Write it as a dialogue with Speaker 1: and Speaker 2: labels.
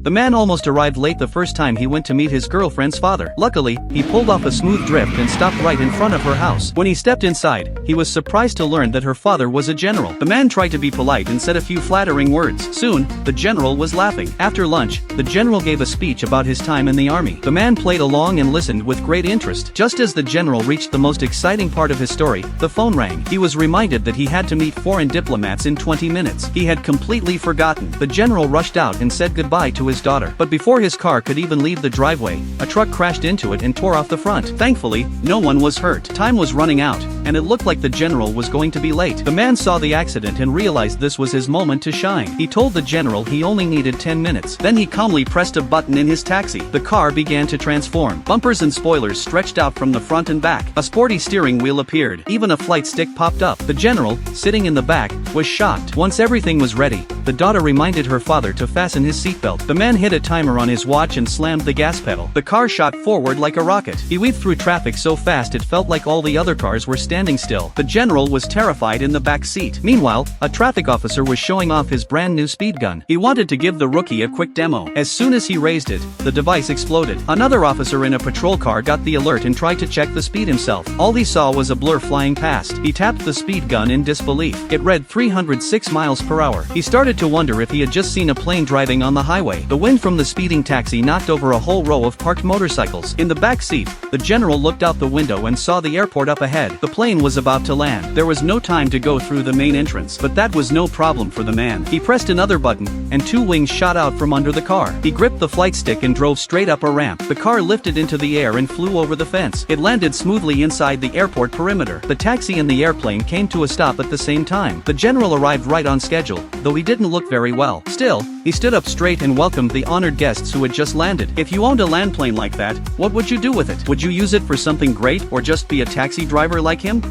Speaker 1: The man almost arrived late the first time he went to meet his girlfriend's father. Luckily, he pulled off a smooth drift and stopped right in front of her house. When he stepped inside, he was surprised to learn that her father was a general. The man tried to be polite and said a few flattering words. Soon, the general was laughing. After lunch, the general gave a speech about his time in the army. The man played along and listened with great interest. Just as the general reached the most exciting part of his story, the phone rang. He was reminded that he had to meet foreign diplomats in 20 minutes. He had completely forgotten. The general rushed out and said goodbye to his daughter. But before his car could even leave the driveway, a truck crashed into it and tore off the front. Thankfully, no one was hurt. Time was running out, and it looked like the general was going to be late. The man saw the accident and realized this was his moment to shine. He told the general he only needed 10 minutes. Then he calmly pressed a button in his taxi. The car began to transform. Bumpers and spoilers stretched out from the front and back. A sporty steering wheel appeared. Even a flight stick popped up. The general, sitting in the back, was shocked. Once everything was ready, the daughter reminded her father to fasten his seatbelt. The man hit a timer on his watch and slammed the gas pedal. The car shot forward like a rocket. He weaved through traffic so fast it felt like all the other cars were standing still. The general was terrified in the back seat. Meanwhile, a traffic officer was showing off his brand new speed gun. He wanted to give the rookie a quick demo. As soon as he raised it, the device exploded. Another officer in a patrol car got the alert and tried to check the speed himself. All he saw was a blur flying past. He tapped the speed gun in disbelief. It read 306 miles per hour. He started to wonder if he had just seen a plane driving on the highway. The wind from the speeding taxi knocked over a whole row of parked motorcycles. In the back seat, the general looked out the window and saw the airport up ahead. The plane was about to land. There was no time to go through the main entrance, but that was no problem for the man. He pressed another button, and two wings shot out from under the car. He gripped the flight stick and drove straight up a ramp. The car lifted into the air and flew over the fence. It landed smoothly inside the airport perimeter. The taxi and the airplane came to a stop at the same time. The general arrived right on schedule, though he didn't look very well. Still, he stood up straight and welcomed the honored guests who had just landed. If you owned a land plane like that, what would you do with it? Would you use it for something great or just be a taxi driver like him?